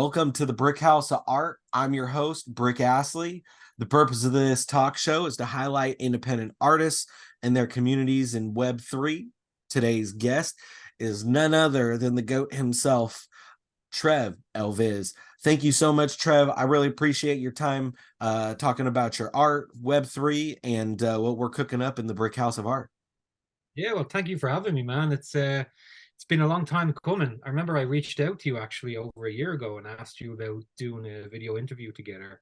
Welcome to the BrickHaus of Art. I'm your host, Brick Astley. The purpose of this talk show is to highlight independent artists and their communities in Web3. Today's guest is none other than the GOAT himself, Trev El Viz. Thank you so much, Trev. I really appreciate your time talking about your art, Web3, and what we're cooking up in the BrickHaus of Art. Yeah, well, thank you for having me, man. It's been a long time coming. I remember I reached out to you actually over a year ago and asked you about doing a video interview together.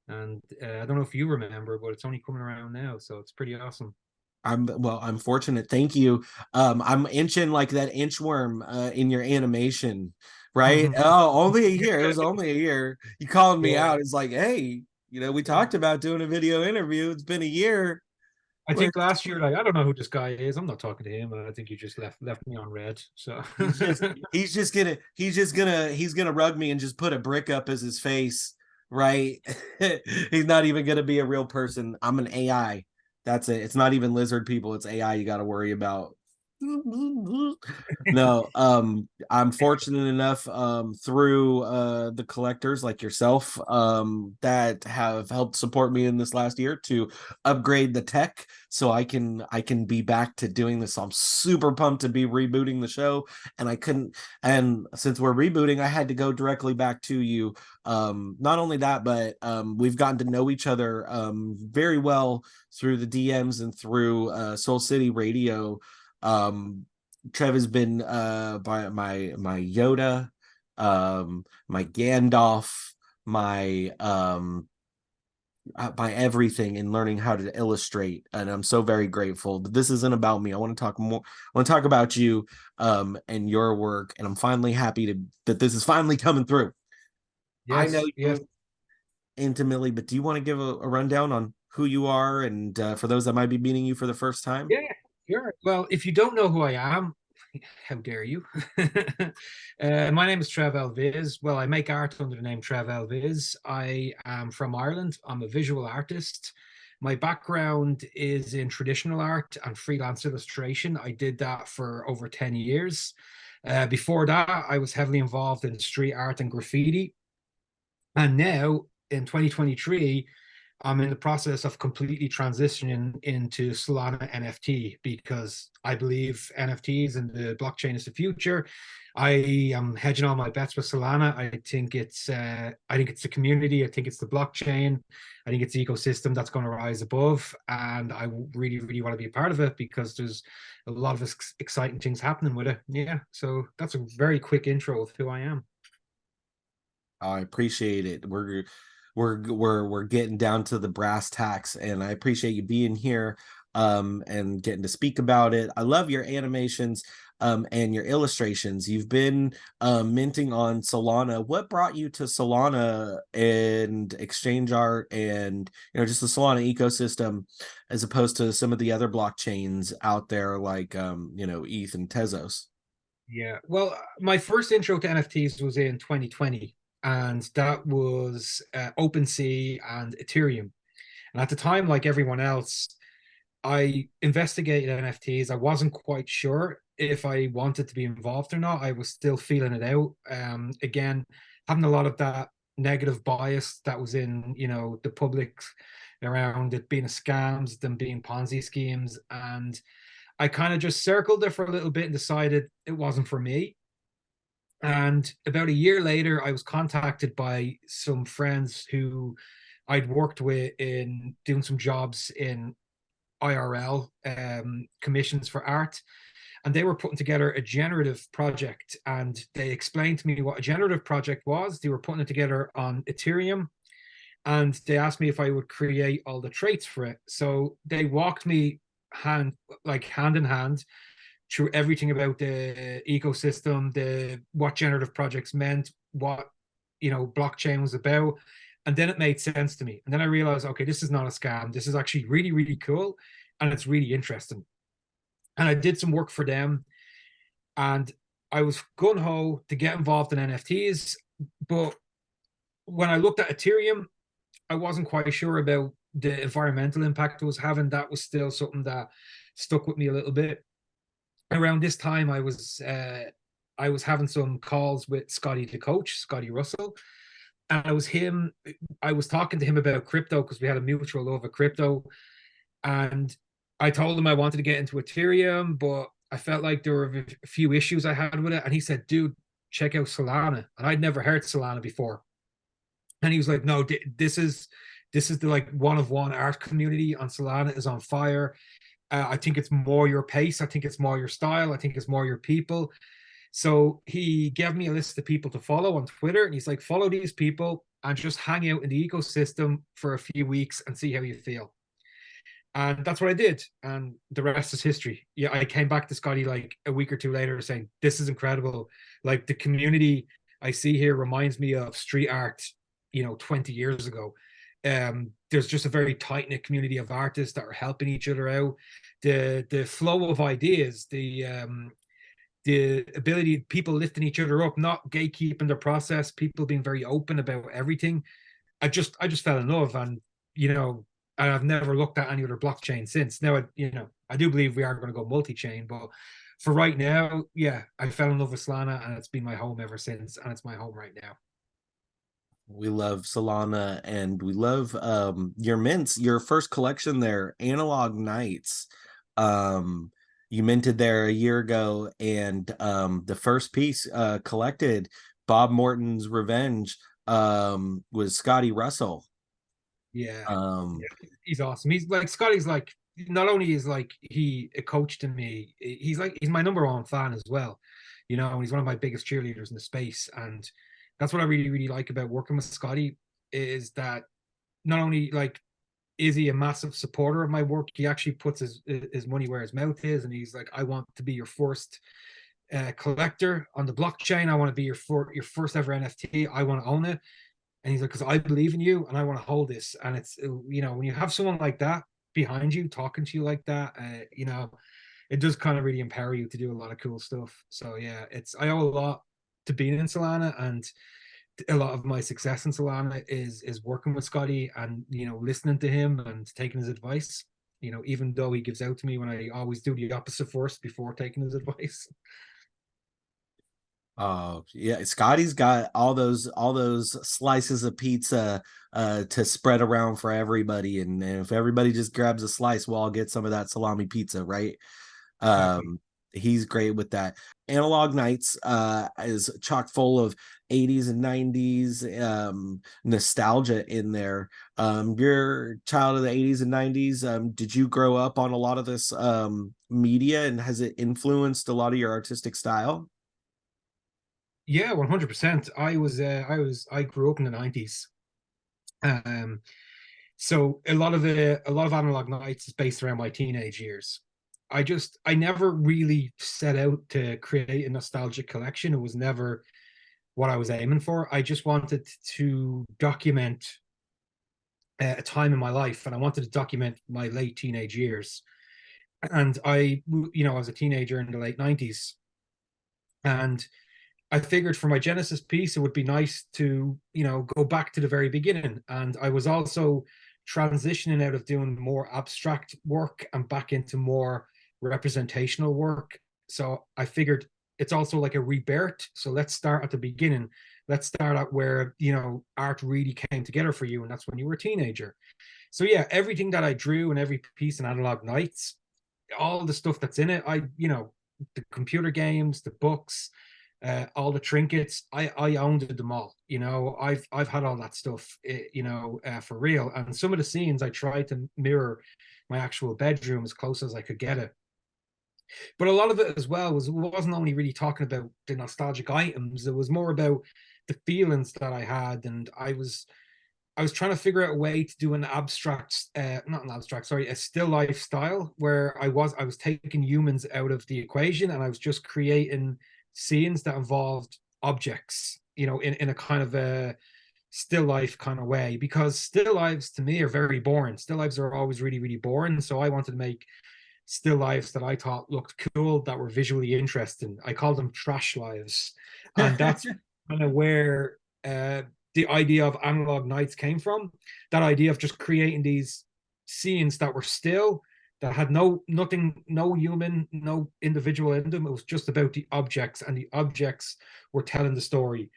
And I don't know if you remember, but it's only coming around now, so it's pretty awesome. I'm fortunate. Thank you. I'm inching like that inchworm in your animation, right? Oh, only a year. It was only a year. You calling me Yeah, out. It's like, hey, we talked about doing a video interview. It's been a year. I Where think last year, like, I don't know who this guy is. I'm not talking to him, and I think you just left me on red. So he's gonna rug me and just put a brick up as his face, right? He's not even gonna be a real person. I'm an AI. That's it. It's not even lizard people. It's AI you got to worry about. No, I'm fortunate enough through the collectors like yourself that have helped support me in this last year to upgrade the tech so I can be back to doing this. So I'm super pumped to be rebooting the show, and I couldn't, and since we're rebooting, I had to go directly back to you. Not only that, but we've gotten to know each other very well through the DMs and through Soul City Radio. um Trev has been by my Yoda, my Gandalf, my my everything in learning how to illustrate, and I'm so very grateful. But this isn't about me. I want to talk more. I want to talk about you and your work, and I'm finally happy that this is finally coming through. I know yes, yes, you intimately, but do you want to give a rundown on who you are and for those that might be meeting you for the first time? yeah, sure. Well, if you don't know who I am, how dare you? My name is Trev El Viz. Well, I make art under the name Trev El Viz. I am from Ireland. I'm a visual artist. My background is in traditional art and freelance illustration. I did that for over 10 years. Before that, I was heavily involved in street art and graffiti. And now in 2023, I'm in the process of completely transitioning into Solana NFT because I believe NFTs and the blockchain is the future. I am hedging all my bets with Solana. I think it's the community. I think it's the blockchain. I think it's the ecosystem that's going to rise above, and I really, really want to be a part of it because there's a lot of exciting things happening with it. Yeah, so that's a very quick intro of who I am. I appreciate it. We're getting down to the brass tacks, and I appreciate you being here and getting to speak about it. I love your animations and your illustrations. You've been minting on Solana. What brought you to Solana and exchange art and just the Solana ecosystem as opposed to some of the other blockchains out there like ETH and Tezos? Yeah. Well, my first intro to NFTs was in 2020, and that was OpenSea and Ethereum. And at the time, like everyone else, I investigated NFTs. I wasn't quite sure if I wanted to be involved or not. I was still feeling it out. Again, having a lot of that negative bias that was in, the public around it being a scams, them being Ponzi schemes, and I kind of just circled it for a little bit and decided it wasn't for me. And about a year later, I was contacted by some friends who I'd worked with in doing some jobs in IRL commissions for art. And they were putting together a generative project. And they explained to me what a generative project was. They were putting it together on Ethereum. And they asked me if I would create all the traits for it. So they walked me hand in hand through everything about the ecosystem, the what generative projects meant, what blockchain was about, and then it made sense to me. And then I realized, okay, this is not a scam. This is actually really, really cool, and it's really interesting. And I did some work for them, and I was gun ho to get involved in NFTs, but when I looked at Ethereum, I wasn't quite sure about the environmental impact it was having. That was still something that stuck with me a little bit. Around this time, I was I was having some calls with Scotty, the coach, Scotty Russell, and I was talking to him about crypto because we had a mutual love of crypto. And I told him I wanted to get into Ethereum, but I felt like there were a few issues I had with it. And he said, dude, check out Solana. And I'd never heard Solana before. And he was like, no, this is the like one of one art community on Solana is on fire. I think it's more your pace. I think it's more your style. I think it's more your people. So he gave me a list of people to follow on Twitter, and he's like, follow these people and just hang out in the ecosystem for a few weeks and see how you feel. And that's what I did. And the rest is history. Yeah, I came back to Scotty like a week or two later saying, this is incredible. Like the community I see here reminds me of street art, 20 years ago. There's just a very tight-knit community of artists that are helping each other out. The flow of ideas, the ability, people lifting each other up, not gatekeeping the process, people being very open about everything. I just fell in love, and I've never looked at any other blockchain since. Now, I do believe we are going to go multi-chain, but for right now, yeah, I fell in love with Solana, and it's been my home ever since, and it's my home right now. We love Solana, and we love your mints. Your first collection there, Analog Nights. You minted there a year ago, and the first piece collected, Bob Morton's Revenge, was Scotty Russell. Yeah, he's awesome. He's like Scotty's like, not only is like he a coach to me, he's my number one fan as well. And he's one of my biggest cheerleaders in the space, and that's what I really, really like about working with Scotty, is that not only like is he a massive supporter of my work, he actually puts his money where his mouth is, and he's like, I want to be your first collector on the blockchain. I want to be your first ever NFT. I want to own it. And he's like, because I believe in you and I want to hold this. And it's, when you have someone like that behind you, talking to you like that, it does kind of really empower you to do a lot of cool stuff. So yeah, I owe a lot to being in Solana, and a lot of my success in Solana is working with Scotty and, listening to him and taking his advice, even though he gives out to me when I always do the opposite first before taking his advice. Oh yeah, Scotty's got all those slices of pizza to spread around for everybody, and if everybody just grabs a slice, we'll all get some of that salami pizza, right? Exactly. He's great with that. Analog Nights is chock full of 80s and 90s nostalgia in there. You're a child of the 80s and 90s. Did you grow up on a lot of this media, and has it influenced a lot of your artistic style? Yeah, 100%. I grew up in the 90s. Um, so a lot of Analog Nights is based around my teenage years. I never really set out to create a nostalgic collection. It was never what I was aiming for. I just wanted to document a time in my life, and I wanted to document my late teenage years. And I was a teenager in the late 90s, and I figured for my Genesis piece, it would be nice to, go back to the very beginning. And I was also transitioning out of doing more abstract work and back into more representational work. So I figured it's also like a rebirth. So let's start at the beginning. Let's start at where, art really came together for you. And that's when you were a teenager. So yeah, everything that I drew and every piece in Analog Nights, all the stuff that's in it, the computer games, the books, all the trinkets, I owned them all. I've had all that stuff, for real. And some of the scenes I tried to mirror my actual bedroom as close as I could get it. But a lot of it as well wasn't only really talking about the nostalgic items. It was more about the feelings that I had, and I was trying to figure out a way to do an abstract, not an abstract, sorry, a still lifestyle where I was taking humans out of the equation, and I was just creating scenes that involved objects, in a kind of a still life kind of way, because still lives to me are very boring. Still lives are always really, really boring. So I wanted to make still lives that I thought looked cool, that were visually interesting. I call them trash lives. And that's kind of where the idea of Analog Nights came from. That idea of just creating these scenes that were still, that had no nothing, no human, no individual in them. It was just about the objects, and the objects were telling the story.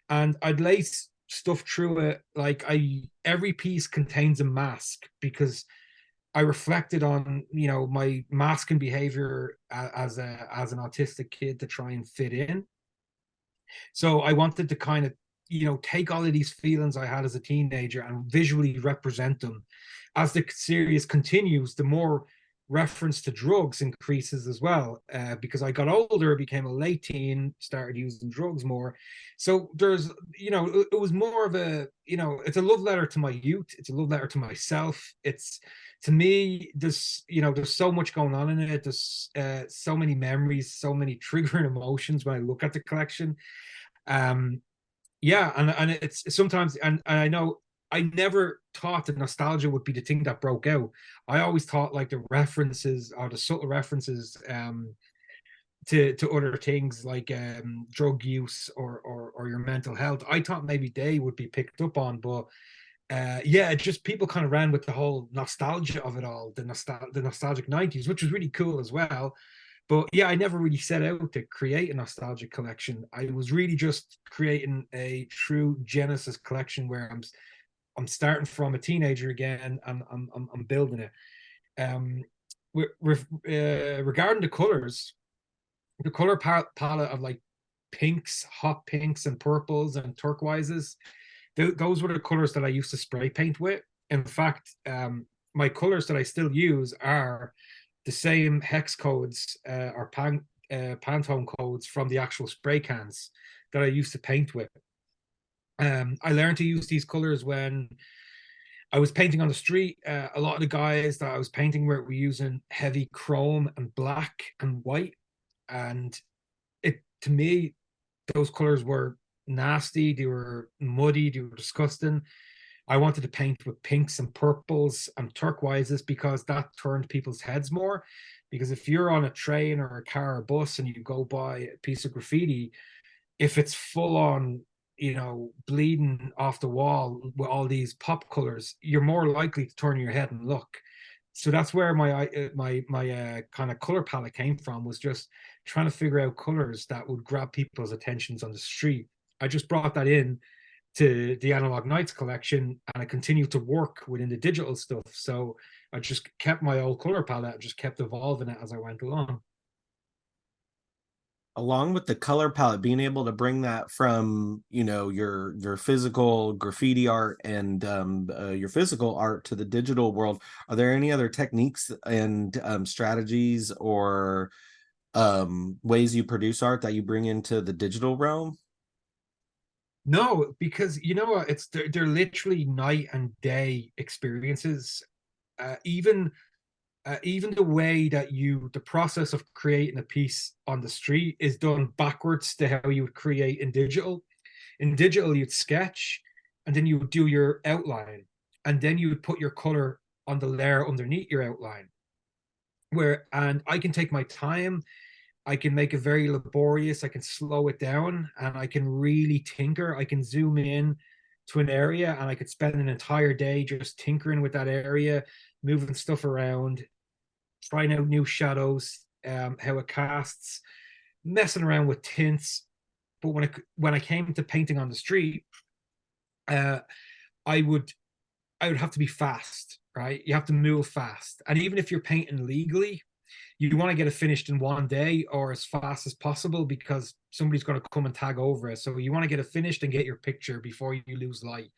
And I'd lace stuff through it. Like every piece contains a mask, because I reflected on, my masking behavior as an autistic kid to try and fit in. So I wanted to kind of, take all of these feelings I had as a teenager and visually represent them. As the series continues, the more reference to drugs increases as well, because I got older, became a late teen, started using drugs more. So there's, it was more of a, it's a love letter to my youth. It's a love letter to myself. It's, to me, there's so much going on in it. There's so many memories, so many triggering emotions when I look at the collection. Um, yeah, and it's sometimes, and I know I never thought that nostalgia would be the thing that broke out. I always thought like the references, or the subtle references, to other things like drug use, or your mental health. I thought maybe they would be picked up on, but yeah, just people kind of ran with the whole nostalgia of it all, the nostalgic 90s, which was really cool as well. But yeah, I never really set out to create a nostalgic collection. I was really just creating a true Genesis collection where I'm starting from a teenager again, and I'm building it. Um, Regarding the color palette of like pinks, hot pinks, and purples and turquoises, those were the colors that I used to spray paint with. In fact, my colors that I still use are the same hex codes, or Pantone codes from the actual spray cans that I used to paint with. I learned to use these colors when I was painting on the street. A lot of the guys that I was painting were using heavy chrome and black and white, and it, to me, those colors were nasty. They were muddy. They were disgusting. I wanted to paint with pinks and purples and turquoises because that turned people's heads more. Because if you're on a train or a car or bus and you go by a piece of graffiti, if it's full on, bleeding off the wall with all these pop colors, you're more likely to turn your head and look. So that's where my kind of color palette came from, was just trying to figure out colors that would grab people's attentions on the street. I just brought that in to the Analog Nights collection, and I continued to work within the digital stuff. So I just kept my old color palette, just kept evolving it as I went along. Along with the color palette, being able to bring that from, your physical graffiti art and your physical art to the digital world, are there any other techniques and strategies or ways you produce art that you bring into the digital realm? No, because you know what, they're literally night and day experiences. Even even the way that the process of creating a piece on the street is done backwards to how you would create in digital. In digital, you'd sketch, and then you would do your outline, and then you would put your color on the layer underneath your outline. And I can take my time, I can make it very laborious, I can slow it down, and I can really tinker. I can zoom in to an area, and I could spend an entire day just tinkering with that area, moving stuff around, trying out new shadows, how it casts, messing around with tints. But when I came to painting on the street, uh, I would I would have to be fast, right? You have to move fast, and even if you're painting legally, you want to get it finished in one day or as fast as possible, because somebody's going to come and tag over it. So you want to get it finished and get your picture before you lose light.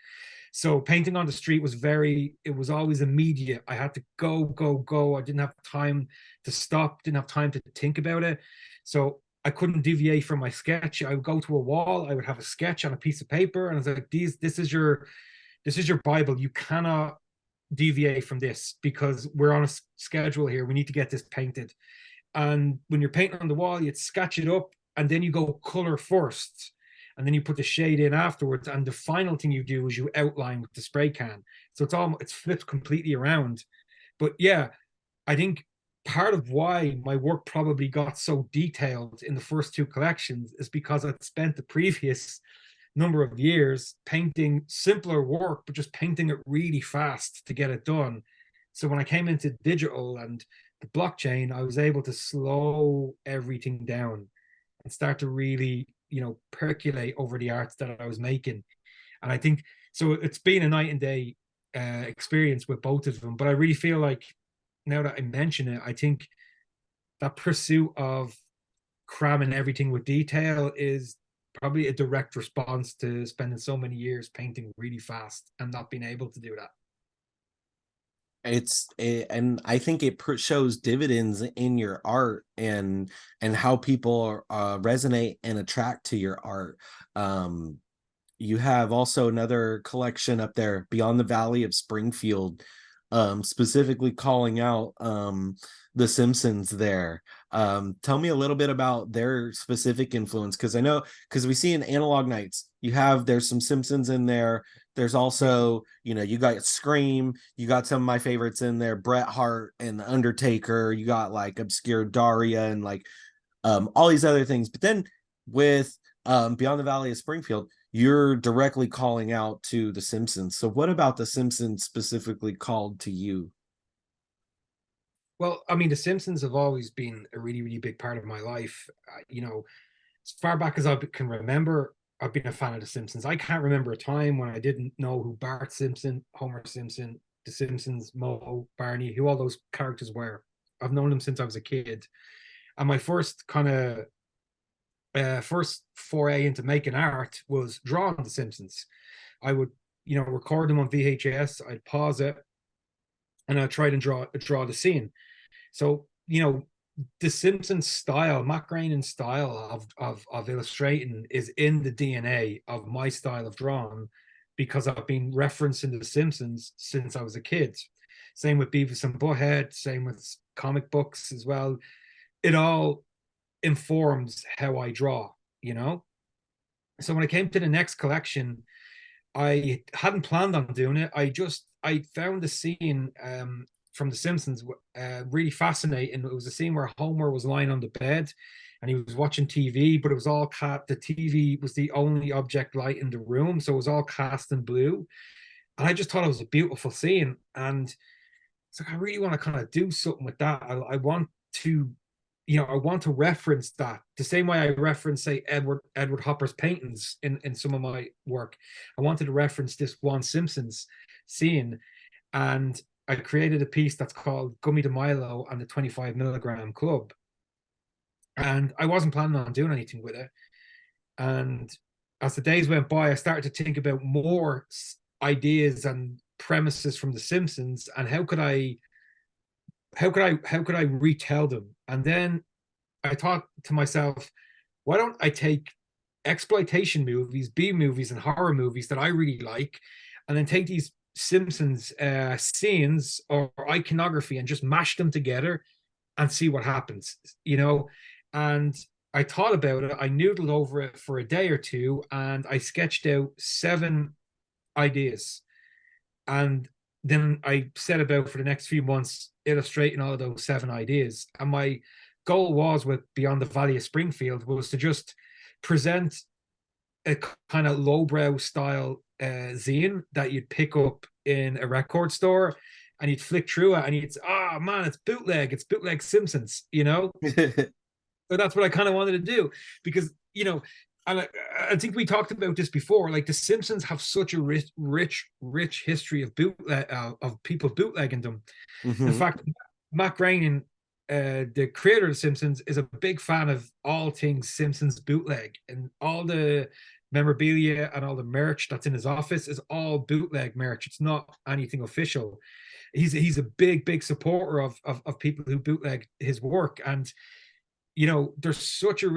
So painting on the street it was always immediate. I had to go, go, go. I didn't have time to stop, didn't have time to think about it. So I couldn't deviate from my sketch. I would go to a wall, I would have a sketch on a piece of paper, and I was like, this is your Bible. You cannot deviate from this, because we're on a schedule here. We need to get this painted. And when you're painting on the wall, you'd sketch it up, and then you go color first, and then you put the shade in afterwards. And the final thing you do is you outline with the spray can. So it's flipped completely around. But yeah, I think part of why my work probably got so detailed in the first two collections is because I'd spent the previous number of years painting simpler work, but just painting it really fast to get it done. So when I came into digital and the blockchain, I was able to slow everything down and start to really, percolate over the arts that I was making. And I think so. It's been a night and day experience with both of them. But I really feel like now that I mention it, I think that pursuit of cramming everything with detail is probably a direct response to spending so many years painting really fast and not being able to do that. And I think it shows dividends in your art and how people resonate and attract to your art. You have also another collection up there, Beyond the Valley of Springfield, specifically calling out the Simpsons there. Tell me a little bit about their specific influence, because I know, because we see in Analog Nights, there's some Simpsons in there. There's also, you got Scream, you got some of my favorites in there, Bret Hart and The Undertaker, you got like obscure Daria and like all these other things. But then with Beyond the Valley of Springfield, you're directly calling out to the Simpsons. So what about the Simpsons specifically called to you? Well, I mean, the Simpsons have always been a really, really big part of my life. As far back as I can remember, I've been a fan of the Simpsons. I can't remember a time when I didn't know who Bart Simpson, Homer Simpson, the Simpsons, Moe, Barney, who all those characters were. I've known them since I was a kid. And my first kind of first foray into making art was drawing the Simpsons. I would, record them on VHS. I'd pause it, and I'd try and draw the scene. So, the Simpsons style, Matt Groening's style of illustrating is in the DNA of my style of drawing, because I've been referencing the Simpsons since I was a kid. Same with Beavis and Butthead, same with comic books as well. It all informs how I draw, So when I came to the next collection, I hadn't planned on doing it. I found the scene from The Simpsons really fascinating. It was a scene where Homer was lying on the bed and he was watching TV, but it was all the TV was the only object light in the room, so it was all cast in blue. And I just thought it was a beautiful scene, and it's like I really want to kind of do something with that. I want to, I want to reference that the same way I reference, say, Edward Hopper's paintings in some of my work. I wanted to reference this one Simpsons scene, and I created a piece that's called Gummy de Milo and the 25 milligram club. And I wasn't planning on doing anything with it. And as the days went by, I started to think about more ideas and premises from The Simpsons, and how could I retell them? And then I thought to myself, why don't I take exploitation movies, B movies, and horror movies that I really like, and then take these Simpsons scenes or iconography and just mash them together and see what happens, And I thought about it. I noodled over it for a day or two, and I sketched out 7 ideas. And then I set about for the next few months illustrating all of those 7 ideas. And my goal was, with Beyond the Valley of Springfield, was to just present a kind of lowbrow style zine that you'd pick up in a record store, and you'd flick through it and you'd say, oh man, it's bootleg Simpsons, So that's what I kind of wanted to do, because, and I think we talked about this before. Like, the Simpsons have such a rich history of bootleg of people bootlegging them. Mm-hmm. In fact, Matt Groening, the creator of The Simpsons, is a big fan of all things Simpsons bootleg, and all the memorabilia and all the merch that's in his office is all bootleg merch. It's not anything official. He's a big supporter of people who bootleg his work. And there's such a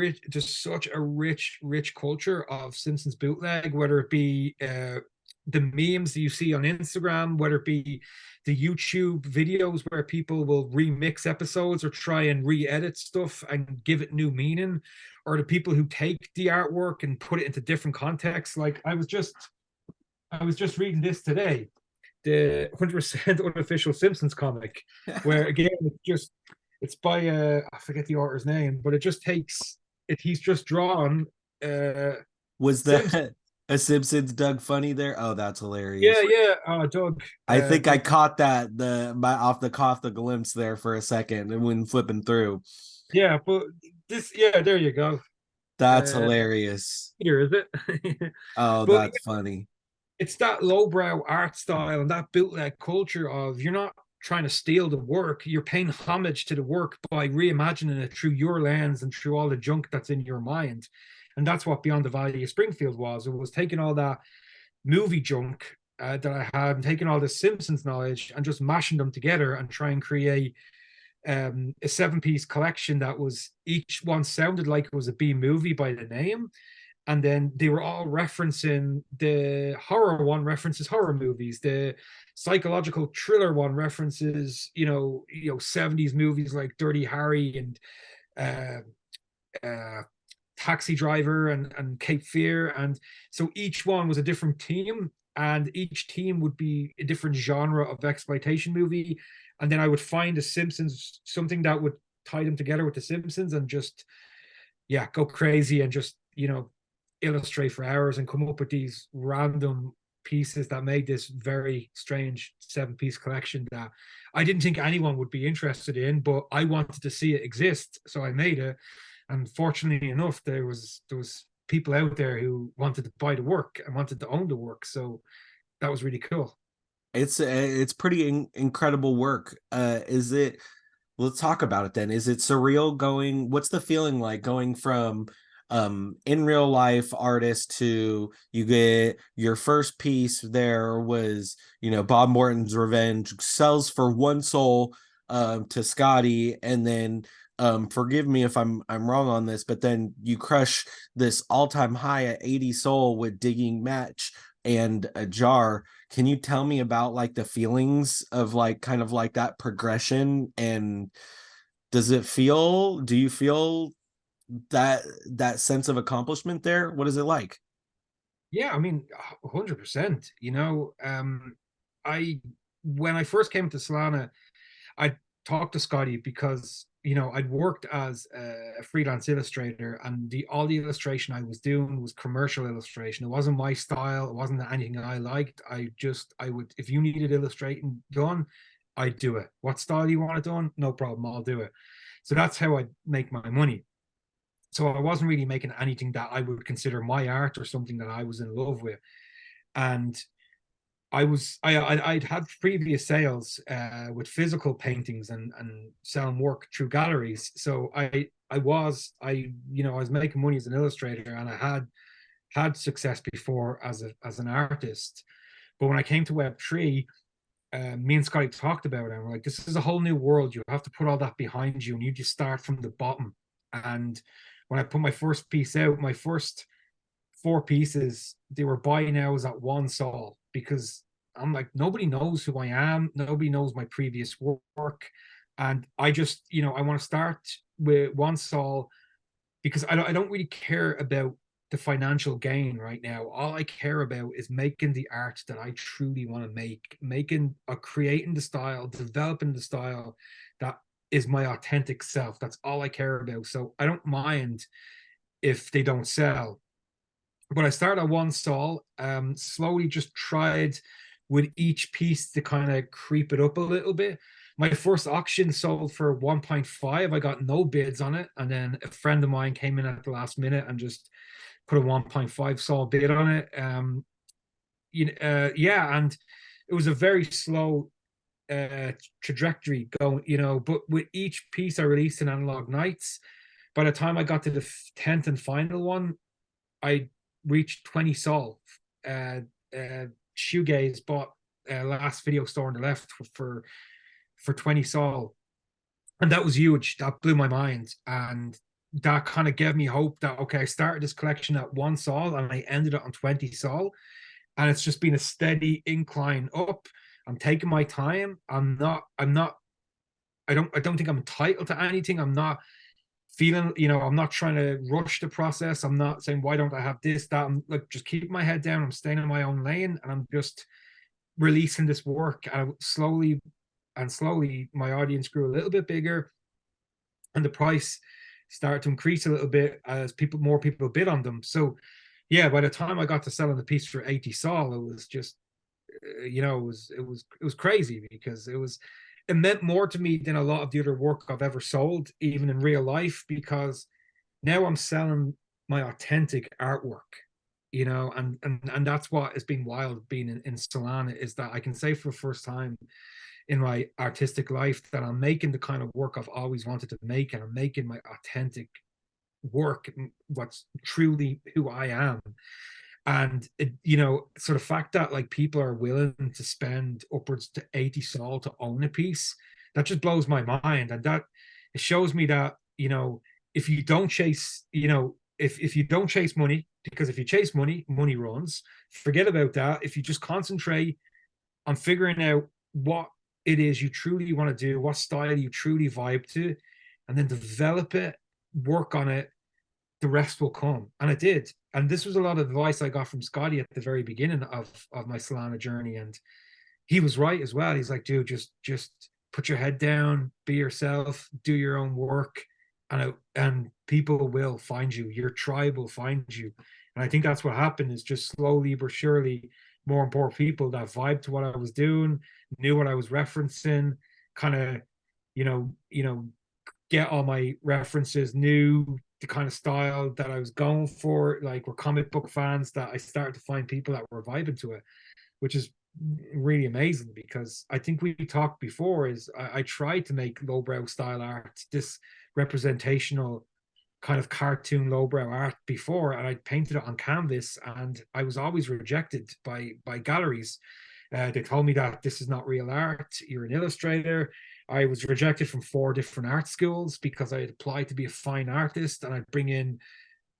rich culture of Simpsons bootleg, whether it be the memes that you see on Instagram, whether it be the YouTube videos where people will remix episodes or try and re-edit stuff and give it new meaning, or the people who take the artwork and put it into different contexts. Like, I was just reading this today, the 100% unofficial Simpsons comic, where again it's by I forget the author's name, but it just takes it. He's just drawn. Was Simpsons. A Simpsons Doug funny there. Oh, that's Yeah, hilarious. yeah. Doug. I think I Doug. caught that off the glimpse there for a second and when flipping through. Yeah, but this. Yeah, there you go. That's Uh, hilarious. Here is it. Oh, But that's funny. it's that lowbrow art style and that bootleg culture of you're not trying to steal the work, you're paying homage to the work by reimagining it through your lens and through all the junk that's in your mind. And that's what Beyond the Valley of Springfield was. It was taking all that movie junk that I had and taking all the Simpsons knowledge and just mashing them together and try and create a 7-piece collection that was each one sounded like it was a B movie by the name, and then they were all referencing the horror one references horror movies, the psychological thriller one references 70s movies like Dirty Harry and uh, Taxi Driver and Cape Fear, and so each one was a different team, and each team would be a different genre of exploitation movie, and then I would find the Simpsons, something that would tie them together with the Simpsons, and just go crazy and just illustrate for hours and come up with these random pieces that made this very strange 7-piece collection that I didn't think anyone would be interested in, but I wanted to see it exist, so I made it. And fortunately enough, there was people out there who wanted to buy the work and wanted to own the work, so that was really cool. It's pretty incredible work. Is it Let's talk about it then. Is it surreal going? What's the feeling like going from in real life artist to you get your first piece there was, Bob Morton's Revenge sells for one soul to Scotty, and then forgive me if I'm wrong on this, but then you crush this all-time high at 80 soul with Digging Match and a jar. Can you tell me about like the feelings of like kind of like that progression, and do you feel that sense of accomplishment there? What is it like? Yeah, I mean, 100%. I when I first came to Solana, I talked to Scotty because I'd worked as a freelance illustrator, and the all the illustration I was doing was commercial illustration. It wasn't my style. It wasn't anything I liked. I would, if you needed illustrating done, I'd do it. What style you want it done? No problem, I'll do it. So that's how I make my money. So I wasn't really making anything that I would consider my art or something that I was in love with. And I'd had previous sales with physical paintings and selling work through galleries. So I was making money as an illustrator, and I had success before as an artist. But when I came to Web3, me and Scotty talked about it, and we're like, this is a whole new world. You have to put all that behind you, and you just start from the bottom. And when I put my first piece out, my first 4 pieces, they were buy nows at one sol, because I'm like, nobody knows who I am, nobody knows my previous work, and I just, I want to start with one sol, because I don't really care about the financial gain right now. All I care about is making the art that I truly want to make, creating the style, developing the style that is my authentic self. That's all I care about. So I don't mind if they don't sell. But I started at one sol, slowly just tried with each piece to kind of creep it up a little bit. My first auction sold for 1.5. I got no bids on it. And then a friend of mine came in at the last minute and just put a 1.5 sol bid on it. Yeah, and it was a very slow trajectory going, but with each piece I released in Analog Nights, by the time I got to the 10th and final one, I reached 20 sol. Shoegaze bought last video store on the left for 20 sol, and that was huge. That blew my mind, and that kind of gave me hope that, okay, I started this collection at 1 sol and I ended it on 20 sol, and it's just been a steady incline up. I'm taking my time. I don't think I'm entitled to anything. I'm not feeling, I'm not trying to rush the process. I'm not saying, why don't I have this, that. I'm like, just keep my head down. I'm staying in my own lane, and I'm just releasing this work. And slowly my audience grew a little bit bigger, and the price started to increase a little bit as more people bid on them. So yeah, by the time I got to selling the piece for 80 sol, it was just, it was crazy, because it meant more to me than a lot of the other work I've ever sold, even in real life, because now I'm selling my authentic artwork, and that's what has been wild being in Solana, is that I can say for the first time in my artistic life that I'm making the kind of work I've always wanted to make, and I'm making my authentic work, what's truly who I am. And so the fact that like people are willing to spend upwards to 80 sol to own a piece, that just blows my mind. And that it shows me that, if you don't chase, if you don't chase money, because if you chase money, money runs. Forget about that. If you just concentrate on figuring out what it is you truly want to do, what style you truly vibe to, and then develop it, work on it, the rest will come. And it did. And this was a lot of advice I got from Scotty at the very beginning of my Solana journey. And he was right as well. He's like, dude, just put your head down, be yourself, do your own work, and people will find you. Your tribe will find you. And I think that's what happened, is just slowly but surely more and more people that vibed to what I was doing, knew what I was referencing, kind of, get all my references, knew the kind of style that I was going for, like were comic book fans, that I started to find people that were vibing to it, which is really amazing. Because I think we talked before, is I tried to make lowbrow style art, this representational kind of cartoon lowbrow art before, and I painted it on canvas, and I was always rejected by galleries. They told me that this is not real art, you're an illustrator. I was rejected from 4 different art schools because I had applied to be a fine artist, and I'd bring in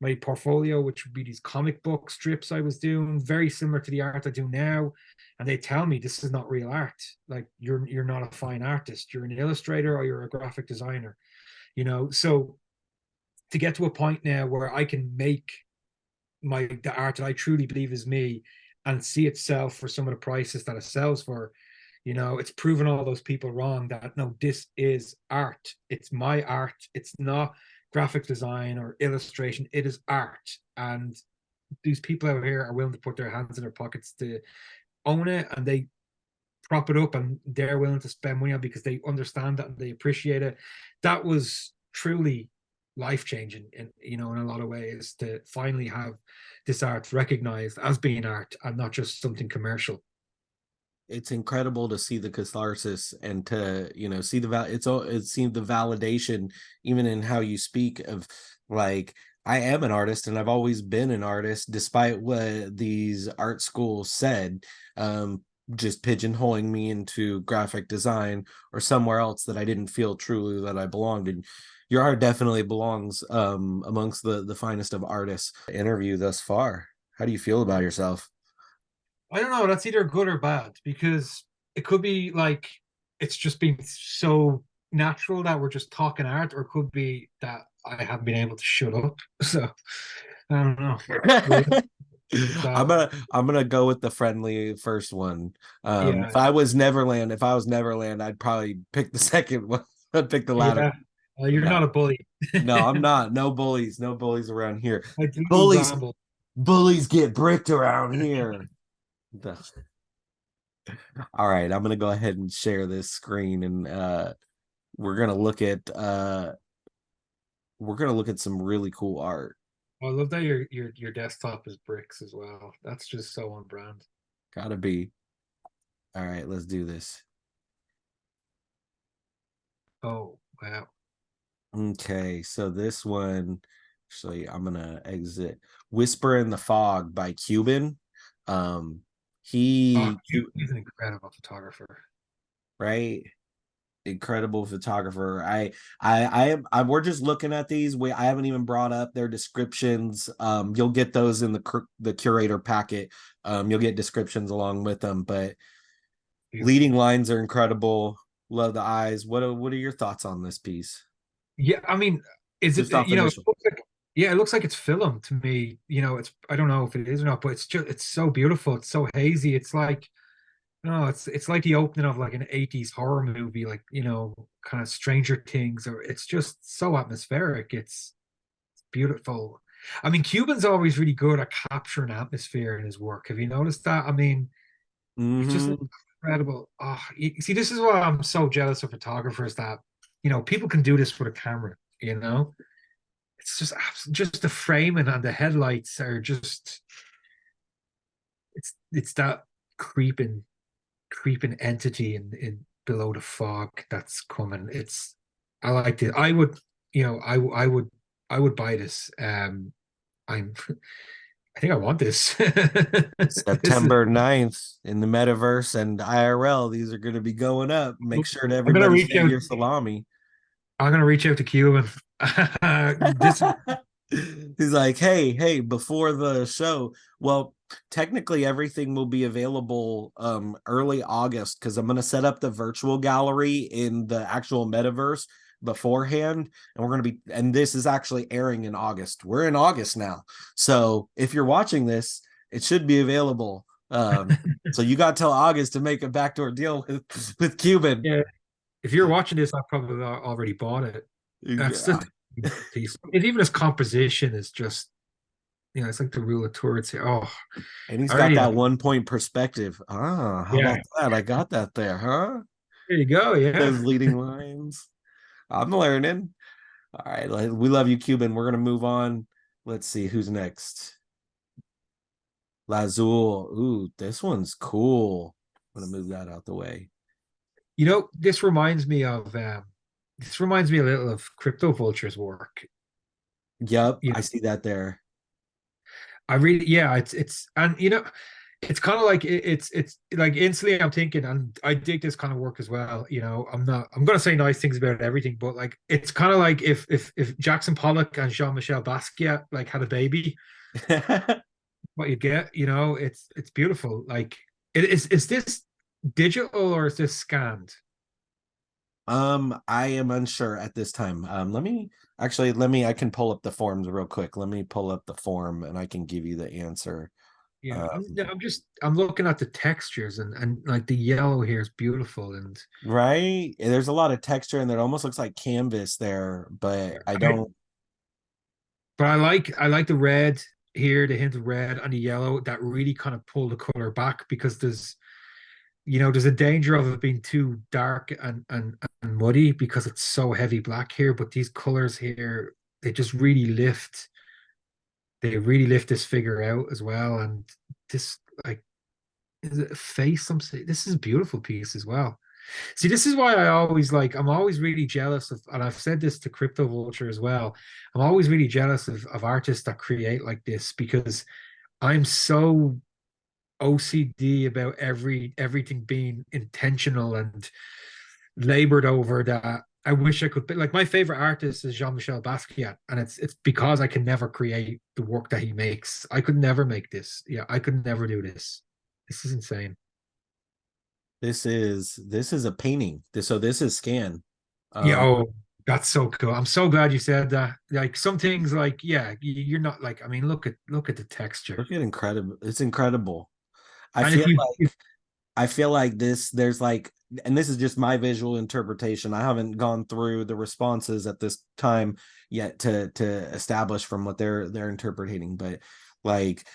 my portfolio, which would be these comic book strips I was doing, very similar to the art I do now. And they tell me this is not real art. Like, you're not a fine artist. You're an illustrator or you're a graphic designer. So to get to a point now where I can make the art that I truly believe is me, and see it sell for some of the prices that it sells for, it's proven all those people wrong, that no, this is art. It's my art. It's not graphic design or illustration. It is art. And these people out here are willing to put their hands in their pockets to own it, and they prop it up, and they're willing to spend money on it because they understand that and they appreciate it. That was truly life changing in a lot of ways, to finally have this art recognized as being art and not just something commercial. It's incredible to see the catharsis, and to see it's seen the validation even in how you speak of, like, I am an artist and I've always been an artist despite what these art schools said, just pigeonholing me into graphic design or somewhere else that I didn't feel truly that I belonged in. Your art definitely belongs amongst the finest of artists. Interview thus far, how do you feel about yourself? I don't know. That's either good or bad, because it could be like it's just been so natural that we're just talking art, or it could be that I haven't been able to shut up. So I don't know. I'm gonna go with the friendly first one. Yeah, If I was Neverland, I'd probably pick the second one. I'd pick the latter. yeah. You're No, not a bully. no, I'm not. No bullies. No bullies around here. I do Bullies, ramble. bullies get bricked around here. All right, I'm gonna go ahead and share this screen, and we're gonna look at some really cool art. I love that your desktop is bricks as well. That's just so on brand. Gotta be. All right, let's do this. Oh wow. Okay, so this one, actually, I'm gonna exit. Whisper in the Fog by Cuban. Um, Oh, he, he's an incredible photographer. right? Incredible photographer. We're just looking at these. I haven't even brought up their descriptions. You'll get those in the curator packet. You'll get descriptions along with them, but Beautiful. leading lines are incredible. Love the eyes. What are your thoughts on this piece? Yeah, I mean, is it Just off it initial. looks like, yeah, it looks like it's film to me. It's, I don't know if it is or not, but it's so beautiful. It's so hazy. It's like, no, it's like the opening of like an 80s horror movie, like, kind of Stranger Things, or it's just so atmospheric. It's beautiful. I mean, Cuban's always really good at capturing atmosphere in his work. Have you noticed that? I mean, it's just Hmm. incredible. Oh, you see, this is why I'm so jealous of photographers that, people can do this with a camera, It's just the framing and the headlights are just it's that creeping creeping entity in below the fog that's coming. I liked it. I would, I would buy this. I'm I think I want this. This is September 9th in the metaverse and IRL. These are going to be going up. Make sure to I'm gonna everybody reach save out. your salami. I'm gonna reach out to Cuban. This He's like, hey, before the show. Well, technically everything will be available early August because I'm gonna set up the virtual gallery in the actual metaverse beforehand. And we're gonna be, and this is actually airing in August. We're in August now. So if you're watching this, it should be available. So you got till August to make a backdoor deal with Cuban. Yeah, if you're watching this, I probably already bought it. That's Yeah. the piece. And even his composition is just, it's like the rule of Tours here. Oh, And he's I got already that like. 1 point perspective. Ah, how Yeah, about that? I got that there, huh? there you go. Yeah. Those leading lines. I'm learning. All right. We love you, Cuban. We're gonna move on. Let's see who's next. Lazul. Ooh, this one's cool. I'm gonna move that out the way. This reminds me a little of Crypto Vulture's work. Yep, You I know, see that there. I really, yeah, and it's kind of like it's like instantly I'm thinking, and I dig this kind of work as well. I'm gonna say nice things about everything, but like it's kind of like if Jackson Pollock and Jean-Michel Basquiat like had a baby, what you get, it's beautiful. Like, is this digital or is this scanned? I am unsure at this time. Let me I can pull up the forms real quick. Let me pull up the form and I can give you the answer. Yeah, Um, I'm looking at the textures and like the yellow here is beautiful and right? There's a lot of texture and it almost looks like canvas there, but I I, don't. but I like the red here, the hint of red and the yellow that really kind of pull the color back because there's a danger of it being too dark and muddy because it's so heavy black here, but these colors here they just really lift this figure out as well and this like is it a face I'm saying this is a beautiful piece as well. See, this is why I'm always really jealous of, and I've said this to Crypto Vulture as well. I'm always really jealous of artists that create like this because I'm so OCD about everything being intentional and labored over that I wish I could be like my favorite artist is Jean-Michel Basquiat, and it's because I can never create the work that he makes. I could never make this. Yeah, I could never do this. This is insane. This is a painting. So this is scan. Yeah, Um, oh, that's so cool. I'm so glad you said that. Like some things, like yeah, you're not like. I mean, look at the texture. look at incredible. It's incredible. I And feel I feel like there's like, and this is just my visual interpretation. I haven't gone through the responses at this time yet to establish from what they're interpreting, but like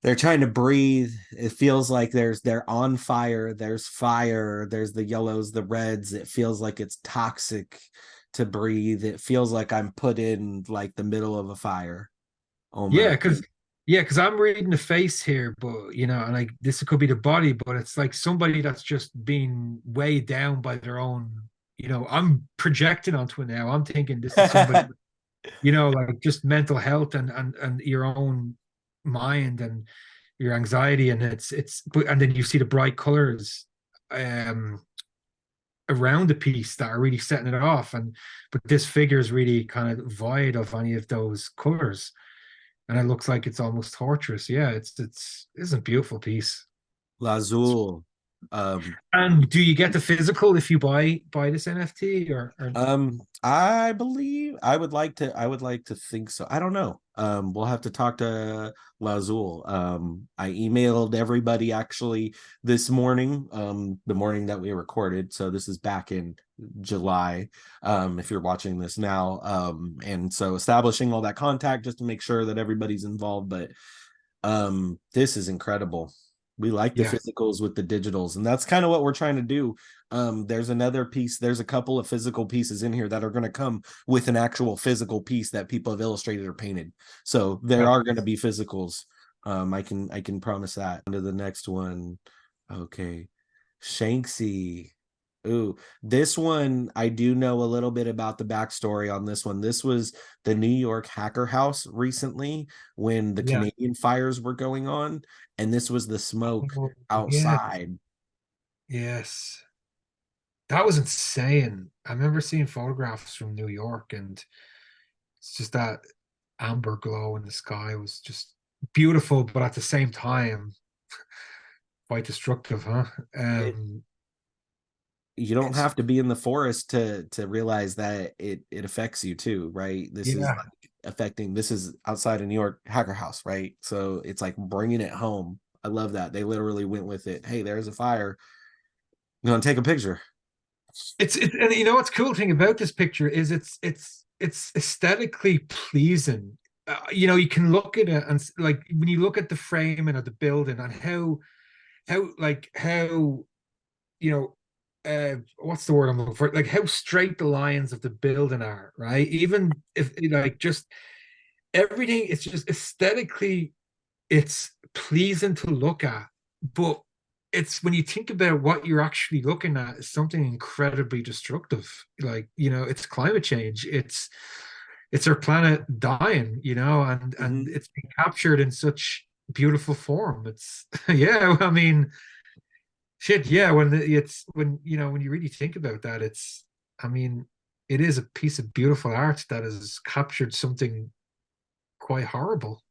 they're trying to breathe. It feels like they're on fire. There's fire. There's the yellows, the reds. It feels like it's toxic to breathe. It feels like I'm put in like the middle of a fire yeah, almost. because I'm reading the face here, but and like this could be the body, but it's like somebody that's just being weighed down by their own. I'm projecting onto it now. I'm thinking this is somebody, like just mental health and your own mind and your anxiety, and but and then you see the bright colors um around the piece that are really setting it off, but this figure is really kind of void of any of those colors and it looks like it's almost torturous. Yeah, it's a beautiful piece. It's, Lazul. Um, And do you get the physical if you buy this NFT or I believe I would like to think so. I don't know. We'll have to talk to Lazul. I emailed everybody actually this morning, the morning that we recorded. So this is back in July, if you're watching this now. And so establishing all that contact just to make sure that everybody's involved. But this is incredible. We like the yeah, physicals with the digitals, and that's kind of what we're trying to do. There's another piece, there's a couple of physical pieces in here that are going to come with an actual physical piece that people have illustrated or painted. So there yeah. are going to be physicals. I can promise that. To the next one. Okay. Shanksy. Ooh, this one, I do know a little bit about the backstory on this one. This was the New York Hacker House recently when the Yeah. Canadian fires were going on, and this was the smoke Oh, yeah. outside. Yes. That was insane. I remember seeing photographs from New York, and it's just that amber glow in the sky was just beautiful, but at the same time, quite destructive, huh? It, you don't It's have to be in the forest to realize that it affects you too, right? This is yeah, like affecting. This is outside of New York Hacker House, right? So it's like bringing it home. I love that they literally went with it. Hey, there's a fire. You want to take a picture? it's and you know what's cool thing about this picture is it's aesthetically pleasing. You know, you can look at it and like when you look at the framing of the building and how you know what's the word I'm looking for? Like how straight the lines of the building are, right? Even if like just everything, it's just aesthetically it's pleasing to look at, but it's when you think about what you're actually looking at is something incredibly destructive. Like, you know, it's climate change. It's our planet dying, you know, and Mm-hmm. it's been captured in such beautiful form. It's yeah, I mean, shit, yeah, it's when you know when you really think about that, it's I mean, it is a piece of beautiful art that has captured something quite horrible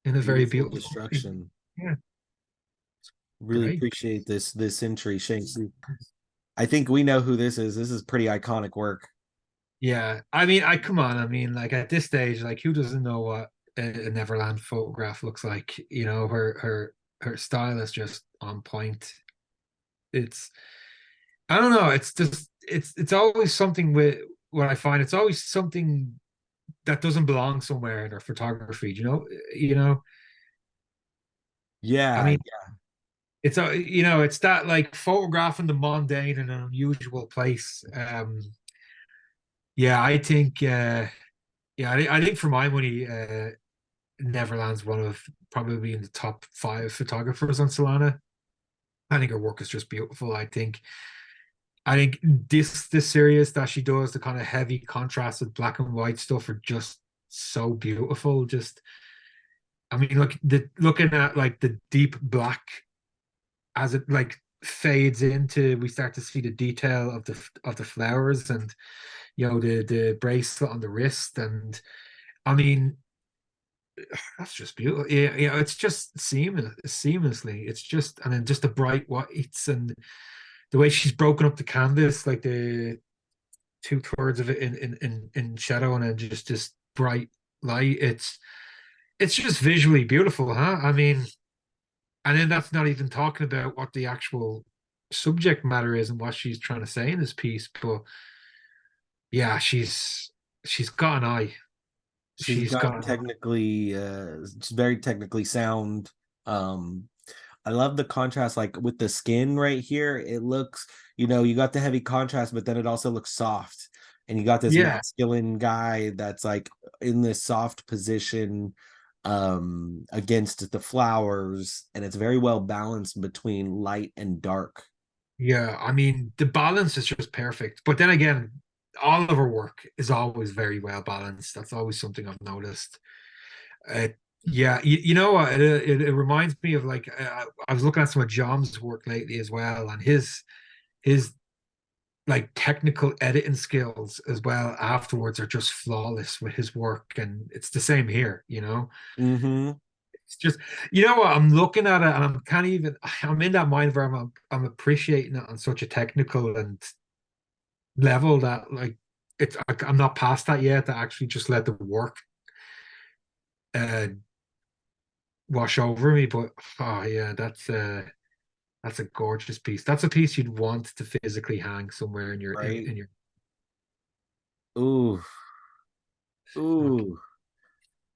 in a very Beautiful beautiful way. destruction. Yeah, Really great. appreciate this entry, Shanks. I think we know who this is. This is pretty iconic work. Yeah, I mean, I come on. I mean, like at this stage, like who doesn't know what a Neverland photograph looks like? You know, her style is just on point. It's I don't know. It's just it's always something with what I find. It's always something that doesn't belong somewhere in her photography. You know. I Yeah, mean, it's a you know, it's that like photographing the mundane in an unusual place. Yeah, I think. Yeah, I think for my money, Neverland's one of probably in the top 5 photographers on Solana. I think her work is just beautiful. I think this series that she does, the kind of heavy contrasted black and white stuff, are just so beautiful. Just I mean, look the looking at like the deep black as it like fades into, we start to see the detail of the flowers and you know the bracelet on the wrist, and I mean that's just beautiful. Yeah, yeah, it's just seamlessly. It's just and then just the bright whites and the way she's broken up the canvas, like the 2/3 of it in shadow and then just bright light. It's just visually beautiful, huh? I mean, and then that's not even talking about what the actual subject matter is and what she's trying to say in this piece. But yeah, she's got an eye. she's She's got got an eye. technically she's very technically sound. Um I love the contrast like with the skin right here. It looks, you know, you got the heavy contrast, but then it also looks soft. And you got this Yeah, masculine guy that's like in this soft position against the flowers, and it's very well balanced between light and dark. yeah. I mean, the balance is just perfect. But then again, all of her work is always very well balanced. That's always something I've noticed. Uh, yeah, you know what? It reminds me of like I was looking at some of John's work lately as well, and his like technical editing skills as well afterwards are just flawless with his work, and it's the same here. You know, Mm-hmm. It's just, you know what? I'm looking at it and I'm can't even. I'm in that mind where I'm appreciating it on such a technical and level that like I'm not past that yet. To actually just let the work uh wash over me. But oh yeah, that's a gorgeous piece. That's a piece you'd want to physically hang somewhere in your Right? in your. Ooh, Okay. ooh.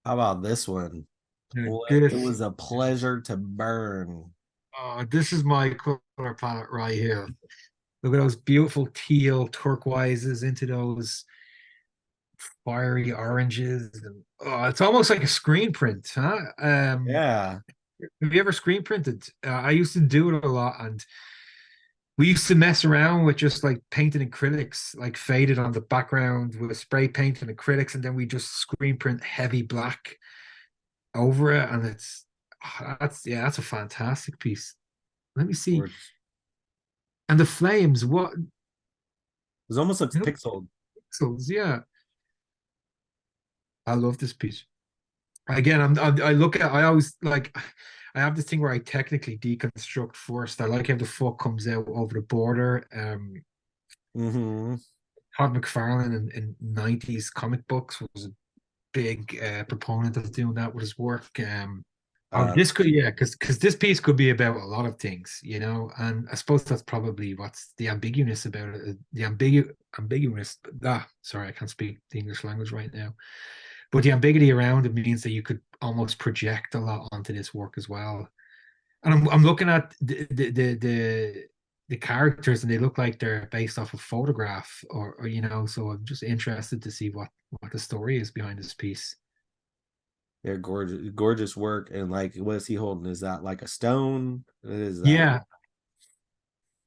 How about this one? It This was a pleasure to burn. this is my color palette right here. Look at those beautiful teal turquoises into those fiery oranges. And, oh, it's almost like a screen print, huh? Yeah. Have you ever screen printed? I used to do it a lot, and we used to mess around with just like painting acrylics, like faded on the background with a spray paint and acrylics, and then we just screen print heavy black over it, and it's that's a fantastic piece. Let me see. Gorgeous. And the flames, what It almost looks you know, pixeled. pixels, yeah. I love this piece. Again, I look at I always like I have this thing where I technically deconstruct first. I like how the foot comes out over the border. Mm-hmm. Todd McFarlane in 90s comic books was a big proponent of doing that with his work. Oh, Uh, this could, yeah, because this piece could be about a lot of things, you know, and I suppose that's probably what's the ambiguous about it. The ambiguous. Sorry, I can't speak the English language right now. But the ambiguity around it means that you could almost project a lot onto this work as well. And I'm looking at the characters, and they look like they're based off a photograph, or you know. So I'm just interested to see what the story is behind this piece. yeah, gorgeous, gorgeous work. And like, what is he holding? Is that like a stone? What is that? Yeah,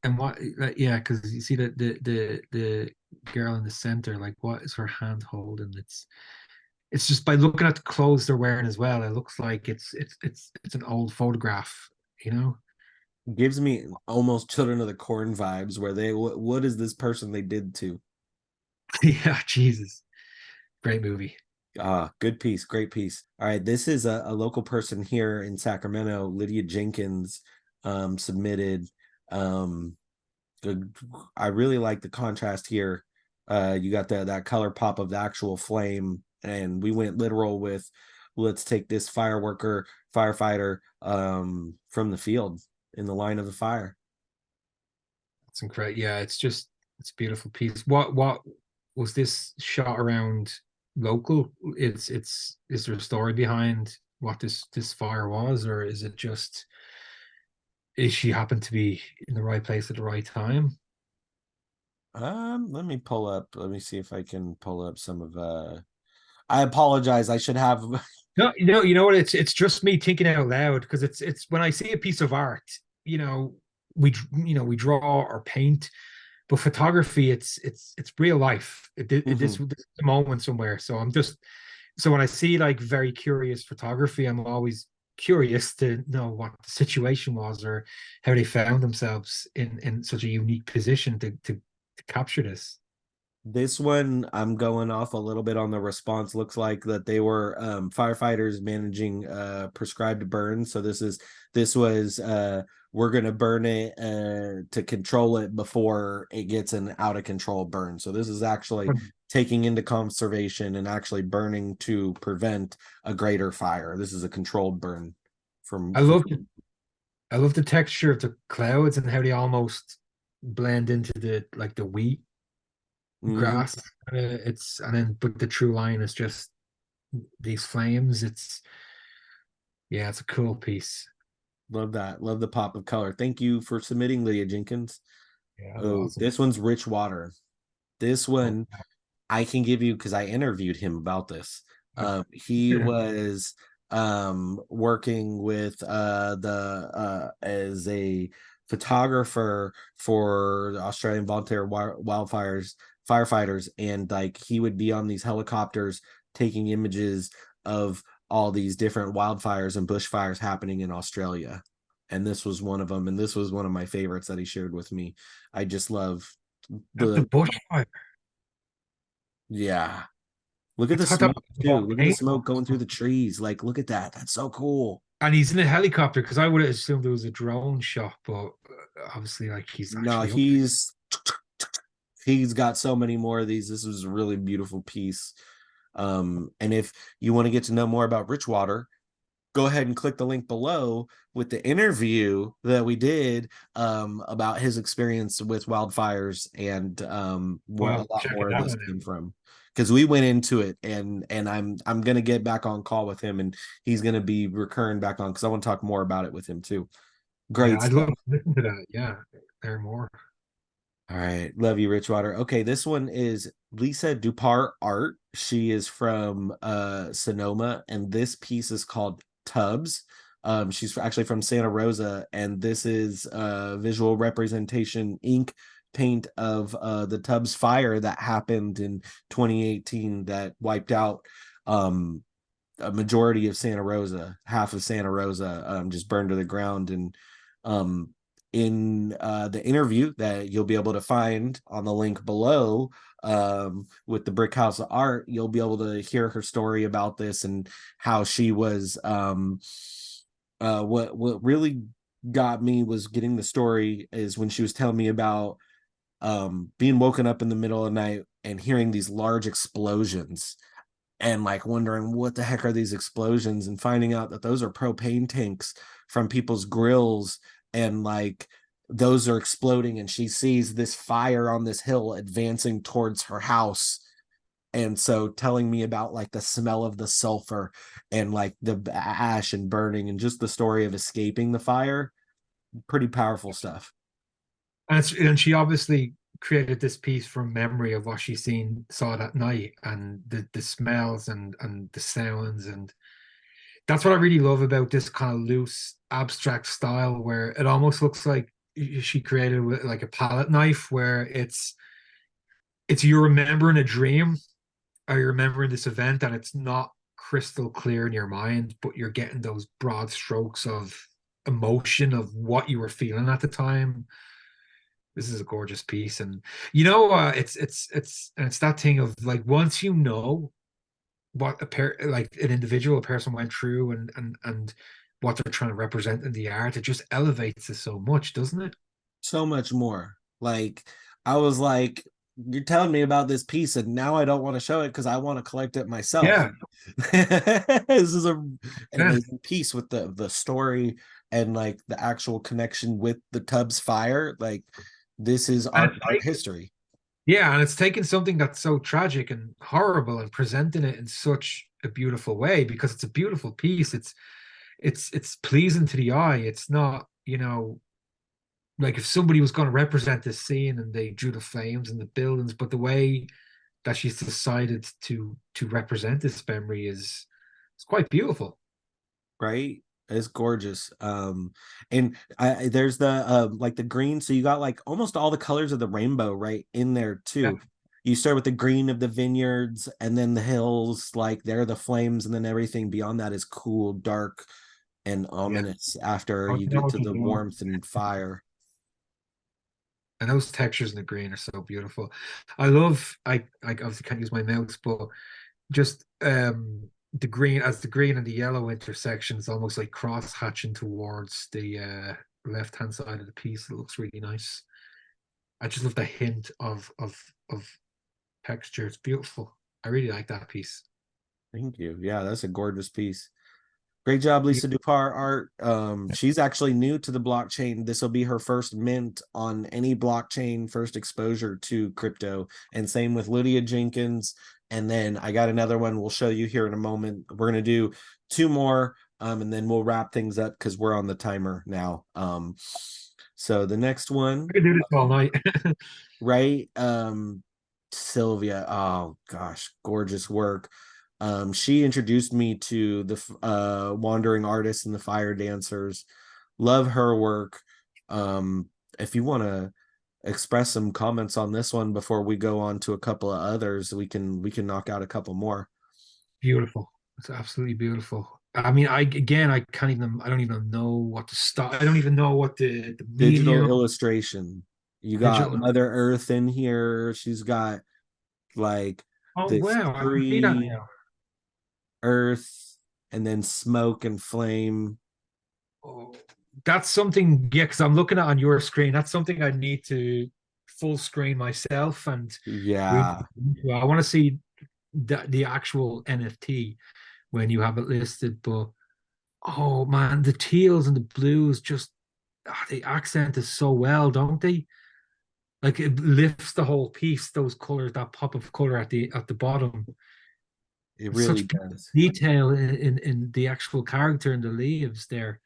and what? Yeah, because you see the girl in the center. Like, what is her hand holding? It's just by looking at the clothes they're wearing as well. It looks like it's an old photograph. You know. Gives me almost Children of the Corn vibes, where what is this person they did to? Yeah, Jesus, great movie. Good piece, great piece. All right, this is a local person here in Sacramento, Lydia Jenkins, submitted. Um, good. I really like the contrast here. You got that color pop of the actual flame, and we went literal with let's take this firefighter from the field in the line of the fire. It's incredible. Yeah, it's a beautiful piece. What was this shot around local? It's is there a story behind what this fire was, or is it just is she happened to be in the right place at the right time? Let me pull up. Let me see if I can pull up some of I apologize. I should have No, you know what? It's just me thinking out loud because it's when I see a piece of art, you know, we draw or paint, but photography, it's real life. This is a moment somewhere. So I'm just so when I see like very curious photography, I'm always curious to know what the situation was or how they found themselves in such a unique position to capture this. This one, I'm going off a little bit on the response. Looks like that they were firefighters managing prescribed burn. So this was we're gonna burn it to control it before it gets an out of control burn. So this is actually taking into conservation and actually burning to prevent a greater fire. This is a controlled burn from I love I love the texture of the clouds and how they almost blend into the like the wheat Mhm. grass. It's and then but the true line is just these flames. It's yeah, it's a cool piece. Love that. Love the pop of color. Thank you for submitting, Lydia Jenkins. Yeah, that's Oh, awesome. this one's rich water. This Oh, one I can give you because I interviewed him about this. He was working with the as a photographer for the Australian volunteer wildfires firefighters, and like he would be on these helicopters taking images of all these different wildfires and bushfires happening in Australia. And this was one of them, and this was one of my favorites that he shared with me. I just love the the bushfire. yeah. Look I at the thought that smoke was too. all Look at the paint. smoke going through the trees. Like, look at that. That's so cool. And he's in a helicopter because I would have assumed it was a drone shot, but obviously, like he's No, actually up there. he's got so many more of these. This was a really beautiful piece. And if you want to get to know more about Richwater, go ahead and click the link below with the interview that we did about his experience with wildfires and where a Well, lot checking more of that this one came from. Because we went into it, and I'm gonna get back on call with him, and he's gonna be recurring back on because I want to talk more about it with him too. Yeah, Great I'd stuff. love to listen to that. Yeah, there are more. All right. Love you, Richwater. Okay, this one is Lisa Dupar Art. She is from Sonoma, and this piece is called Tubs. She's actually from Santa Rosa, and this is visual representation ink paint of the Tubbs fire that happened in 2018 that wiped out a majority of Santa Rosa, half of Santa Rosa, just burned to the ground. And um, in the interview that you'll be able to find on the link below with the BrickHaus of Art, you'll be able to hear her story about this and how she was. What really got me was getting the story is when she was telling me about being woken up in the middle of the night and hearing these large explosions and like wondering what the heck are these explosions and finding out that those are propane tanks from people's grills and like those are exploding and she sees this fire on this hill advancing towards her house. And so telling me about like the smell of the sulfur and like the ash and burning and just the story of escaping the fire, pretty powerful stuff. And she obviously created this piece from memory of what she saw that night, and the smells and the sounds, and that's what I really love about this kind of loose abstract style, where it almost looks like she created with like a palette knife, where it's you're remembering a dream or you're remembering this event, and it's not crystal clear in your mind, but you're getting those broad strokes of emotion of what you were feeling at the time. This is a gorgeous piece, and it's that thing of like once you know what like an individual, a person went through, and what they're trying to represent in the art, it just elevates it so much, doesn't it? So much more. Like I was like, you're telling me about this piece, and now I don't want to show it because I want to collect it myself. Yeah, This is an yeah. amazing piece with the story and like the actual connection with the Tubbs fire. Like this is And art history. yeah, and it's taking something that's so tragic and horrible and presenting it in such a beautiful way because it's a beautiful piece. It's pleasing to the eye. It's not, like if somebody was going to represent this scene and they drew the flames and the buildings, but the way that she's decided to represent this memory is it's quite beautiful. Right? It's gorgeous. And there's the like the green, so you got like almost all the colors of the rainbow right in there Yeah. too. You start with the green of the vineyards and then the hills, like there are the flames, and then everything beyond that is cool, dark, and Yeah. ominous after I you know get what to you the do. warmth and fire. And those textures in the green are so beautiful. I obviously can't use my mouse, but just the green and the yellow intersections almost like cross hatching towards the left hand side of the piece. It looks really nice. I just love the hint of texture. It's beautiful. I really like that piece. Thank you. Yeah, that's a gorgeous piece. Great job, Lisa Dupar art. She's actually new to the blockchain. This will be her first mint on any blockchain, first exposure to crypto. And same with Lydia Jenkins. And then I got another one we'll show you here in a moment. We're gonna do two more, and then we'll wrap things up because we're on the timer now. So the next one, I could do this all night. right? Sylvia. Oh gosh, gorgeous work. She introduced me to the wandering artists and the fire dancers. Love her work. If you want to express some comments on this one before we go on to a couple of others, we can knock out a couple more. Beautiful. It's absolutely beautiful. I mean, I don't even know what to start. I don't even know what the Digital medium illustration. You got digital. Mother Earth in here. She's got like Oh this wow, I can see that tree, now. earth, and then smoke and flame. Oh, that's something, yeah, because I'm looking at on your screen. That's something I need to full screen myself and really, Yeah, I want to see the actual NFT when you have it listed. But oh man, the teals and the blues just they accent is so well, don't they? Like it lifts the whole piece. Those colors, that pop of color at the bottom, it really such does. detail in the actual character and the leaves there.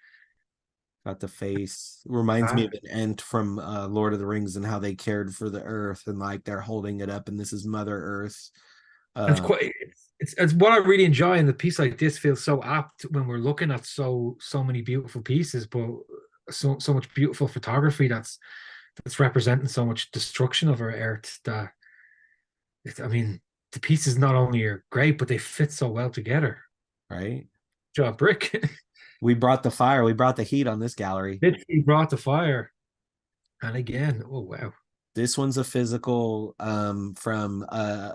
Got the face. Reminds me Uh, of an Ent from Lord of the Rings and how they cared for the earth and like they're holding it up and this is Mother Earth. it's Uh, quite it's what I really enjoy, and the piece like this feels so apt when we're looking at so many beautiful pieces, but so much beautiful photography that's representing so much destruction of our earth that I mean the pieces not only are great, but they fit so well together. right? Job Brick. We brought the fire. We brought the heat on this gallery. Literally brought the fire. And again, oh wow. This one's a physical from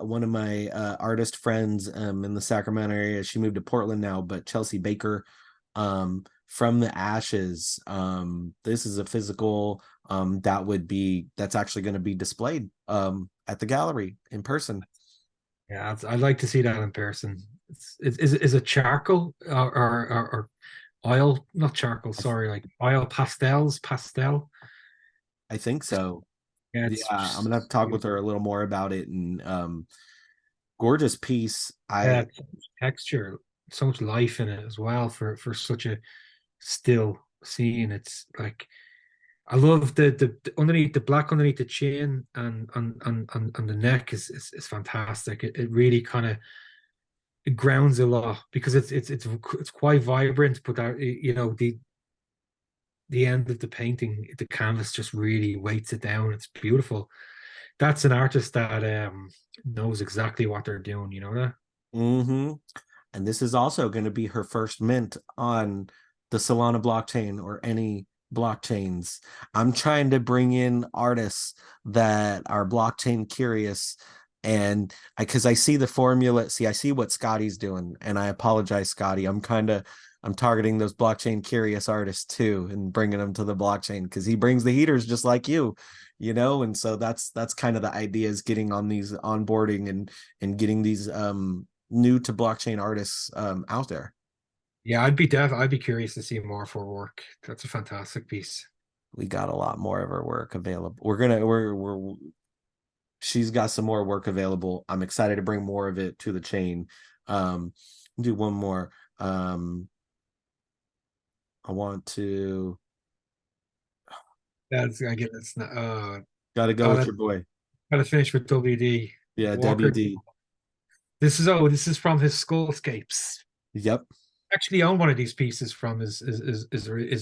one of my artist friends in the Sacramento area. She moved to Portland now, but Chelsea Baker from the ashes. This is a physical that's actually going to be displayed at the gallery in person. Yeah, I'd like to see that in person. Is it charcoal or oil? Not charcoal, I, sorry, like oil pastel. I think so. Yeah, Yeah, it's I'm gonna have to talk with her a little more about it. And gorgeous piece. yeah, I it's so much texture, so much life in it as well for such a still scene. It's like I love the underneath the black underneath the chin and on the neck is fantastic. It really kind of it grounds a lot because it's quite vibrant, but that you know the end of the painting, the canvas just really weights it down. It's beautiful. That's an artist that knows exactly what they're doing. You know that? mm-hmm. And this is also going to be her first mint on the Solana blockchain or any blockchains. I'm trying to bring in artists that are blockchain curious. And because I see the formula, see, I see what Scotty's doing, and I apologize, Scotty. I'm targeting those blockchain curious artists too, and bringing them to the blockchain because he brings the heaters just like you. And so that's kind of the idea is getting on these onboarding and getting these new to blockchain artists out there. Yeah, I'd be curious to see more for work. That's a fantastic piece. We got a lot more of her work available. We're she's got some more work available. I'm excited to bring more of it to the chain. Um, do one more. I want to That's I get it's not gotta go with gotta your boy. gotta finish with WD Yeah, Walker. WD. This is from his Skullscapes. Yep. Actually own one of these pieces from his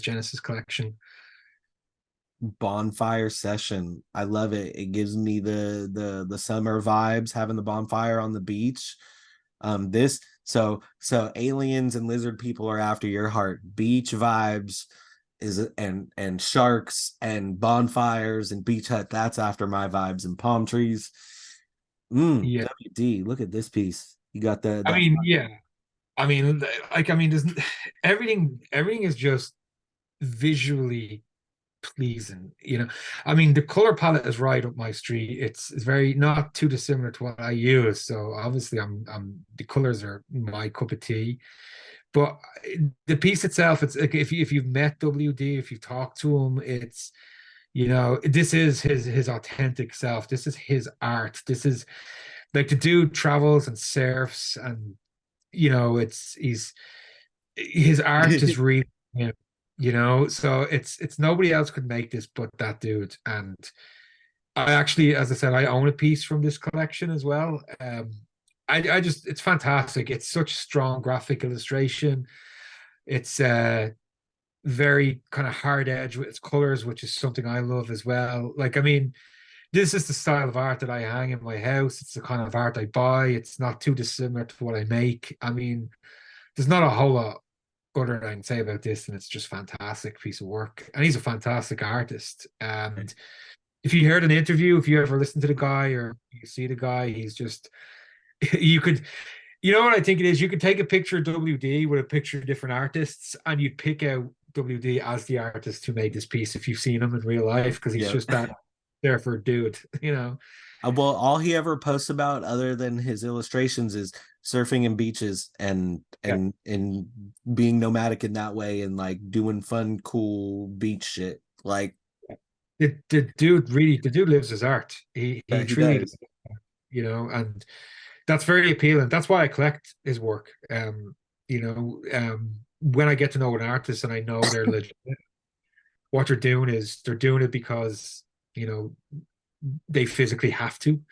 Genesis collection. Bonfire session. I love it. It gives me the summer vibes having the bonfire on the beach. This so aliens and lizard people are after your heart. Beach vibes is and sharks and bonfires and beach hut. That's after my vibes and palm trees. Yeah. WD. Look at this piece. You got the I that mean, yeah. There's everything is just visually pleasing. I mean, the color palette is right up my street. It's very not too dissimilar to what I use. So obviously, I'm the colors are my cup of tea. But the piece itself, it's like if you've met WD, if you talk to him, it's this is his authentic self. This is his art. This is like the dude travels and surfs, and it's his art is really him, so it's nobody else could make this but that dude. And I actually, as I said, I own a piece from this collection as well. I just it's fantastic. It's such strong graphic illustration. It's very kind of hard edge with its colors, which is something I love as well. Like, I mean, this is the style of art that I hang in my house. It's the kind of art I buy. It's not too dissimilar to what I make. I mean, there's not a whole lot other than I can say about this, and it's just fantastic piece of work. And he's a fantastic artist. And if you heard an interview, if you ever listen to the guy or you see the guy, he's just you could what I think it is? You could take a picture of WD with a picture of different artists, and you'd pick out WD as the artist who made this piece if you've seen him in real life, because he's Yeah. just that there for a dude, Well, all he ever posts about other than his illustrations is surfing and beaches and Yeah. being nomadic in that way and like doing fun, cool beach shit. Like The dude lives his art. He he truly, does. and that's very appealing. That's why I collect his work. When I get to know an artist and I know they're legit, what they're doing is they're doing it because you know they physically have to.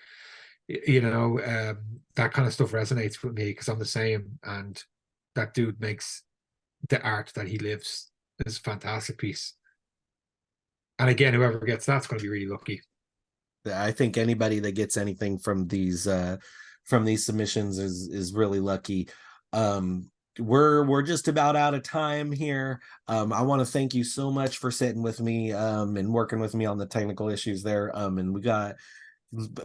That kind of stuff resonates with me because I'm the same, and that dude makes the art that he lives is a fantastic piece. And again, whoever gets that's going to be really lucky. I think anybody that gets anything from these submissions is really lucky. We're just about out of time here. I want to thank you so much for sitting with me and working with me on the technical issues there. And we got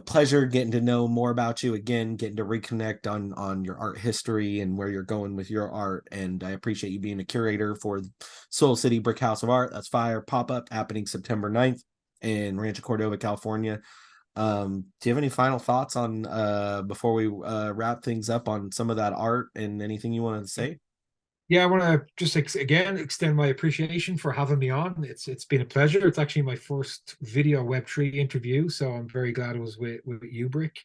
pleasure getting to know more about you again, getting to reconnect on your art history and where you're going with your art. And I appreciate you being a curator for Soul City BrickHaus of Art. That's Fire pop-up happening September 9th in Rancho Cordova, California. Do you have any final thoughts on before we wrap things up on some of that art and anything you wanted to say? Yeah, I want to just again extend my appreciation for having me on. It's been a pleasure. It's actually my first video Web3 interview, so I'm very glad it was with you, Brick.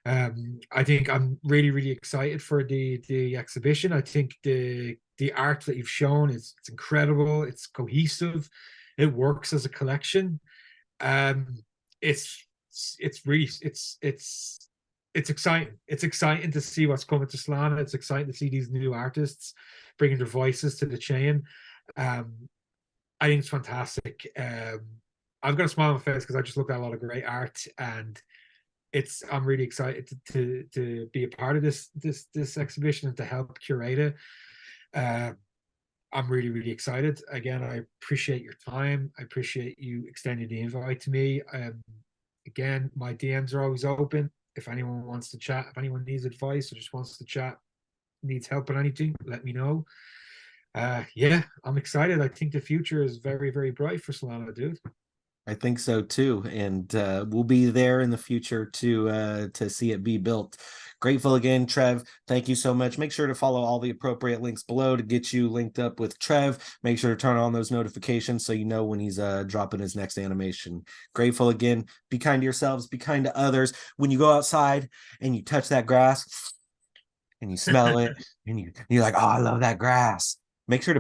I think I'm really, really excited for the exhibition. I think the art that you've shown is it's incredible. It's cohesive. It works as a collection. Um, it's it's really it's exciting. It's exciting to see what's coming to Solana. It's exciting to see these new artists bringing their voices to the chain. Um, I think it's fantastic. I've got a smile on my face because I just looked at a lot of great art, and I'm really excited to be a part of this exhibition and to help curate it. Uh, I'm really, really excited. Again, I appreciate your time. I appreciate you extending the invite to me. Again, my DMs are always open. If anyone wants to chat, if anyone needs advice or just wants to chat, needs help on anything, let me know. Yeah, I'm excited. I think the future is very, very bright for Solana, dude. I think so too, and we'll be there in the future to see it be built. Grateful again, Trev. Thank you so much. Make sure to follow all the appropriate links below to get you linked up with Trev. Make sure to turn on those notifications so you know when he's dropping his next animation. Grateful again. Be kind to yourselves. Be kind to others. When you go outside and you touch that grass and you smell it and you're like, oh, I love that grass. Make sure to